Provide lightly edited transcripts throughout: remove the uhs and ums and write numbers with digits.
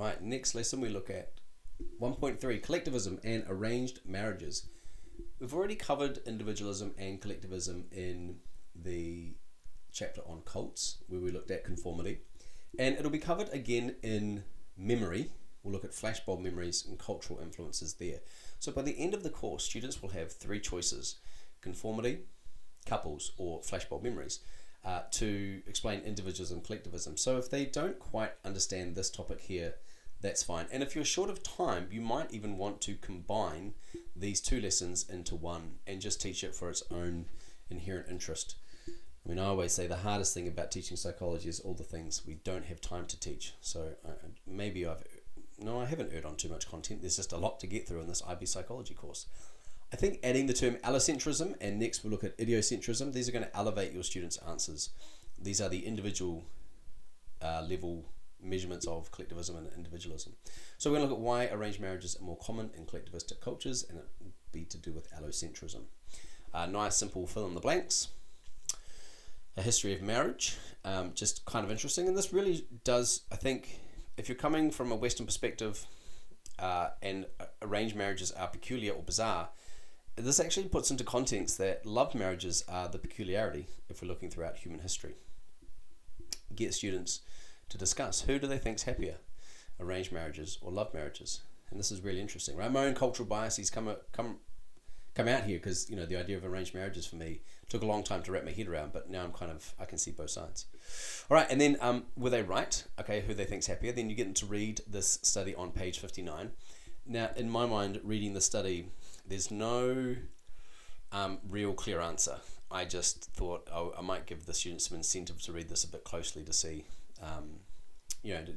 Right, next lesson we look at 1.3, collectivism and arranged marriages. We've already covered individualism and collectivism in the chapter on cults, where we looked at conformity. And it'll be covered again in memory. We'll look at flashbulb memories and cultural influences there. So by the end of the course, students will have three choices: conformity, couples, or flashbulb memories, to explain individualism, collectivism. So if they don't quite understand this topic here, that's fine. And if you're short of time, you might even want to combine these two lessons into one and just teach it for its own inherent interest. I mean, I always say the hardest thing about teaching psychology is all the things we don't have time to teach. So I haven't erred on too much content. There's just a lot to get through in this IB psychology course. I think adding the term allocentrism, and next we'll look at idiocentrism, these are going to elevate your students' answers. These are the individual level measurements of collectivism and individualism. So we're going to look at why arranged marriages are more common in collectivistic cultures, and it will be to do with allocentrism. Nice, simple fill in the blanks. A history of marriage, just kind of interesting. And this really does, I think, if you're coming from a Western perspective and arranged marriages are peculiar or bizarre, this actually puts into context that love marriages are the peculiarity if we're looking throughout human history. Get students to discuss who do they think is happier, arranged marriages or love marriages. And this is really interesting, right? My own cultural biases come out here because, you know, the idea of arranged marriages for me took a long time to wrap my head around, but now I can see both sides. All right, and then were they right? Okay, who they think's happier? Then you get them to read this study on page 59. Now, in my mind, reading the study, there's no real clear answer. I just thought I might give the students some incentive to read this a bit closely to see,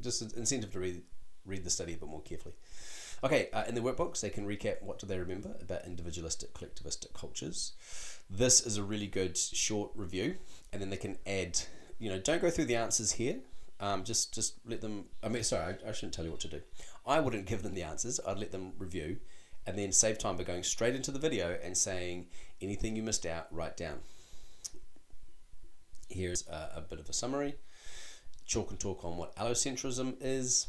just an incentive to read the study a bit more carefully. Okay, in the workbooks, they can recap what do they remember about individualistic, collectivistic cultures. This is a really good short review, and then they can add, don't go through the answers here. Just let them, I shouldn't tell you what to do. I wouldn't give them the answers. I'd let them review and then save time by going straight into the video and saying anything you missed out, write down. Here's a bit of a summary. Chalk and talk on what allocentrism is,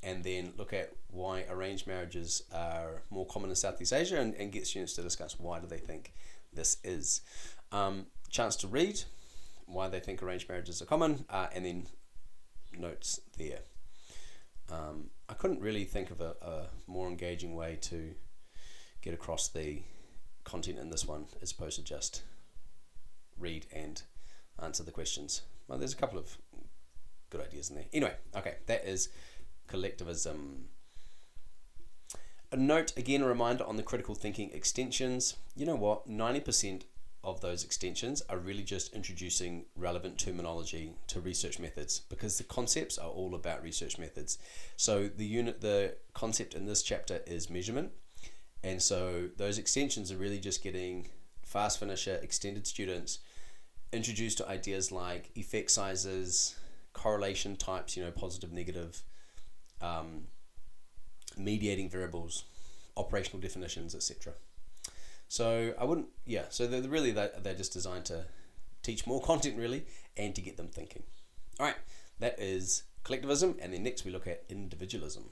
and then look at why arranged marriages are more common in Southeast Asia and get students to discuss why do they think this is. Chance to read why they think arranged marriages are common, and then notes there. I couldn't really think of a more engaging way to get across the content in this one as opposed to just read and answer the questions. Well, there's a couple of good ideas in there. Anyway, okay, that is collectivism. A note, again, a reminder on the critical thinking extensions. You know what? 90% of those extensions are really just introducing relevant terminology to research methods, because the concepts are all about research methods. So the concept in this chapter is measurement, and so those extensions are really just getting fast finisher extended students introduced to ideas like effect sizes, correlation types, positive, negative, mediating variables, operational definitions, etc. So they're just designed to teach more content really, and to get them thinking. All right, that is collectivism, and then next we look at individualism.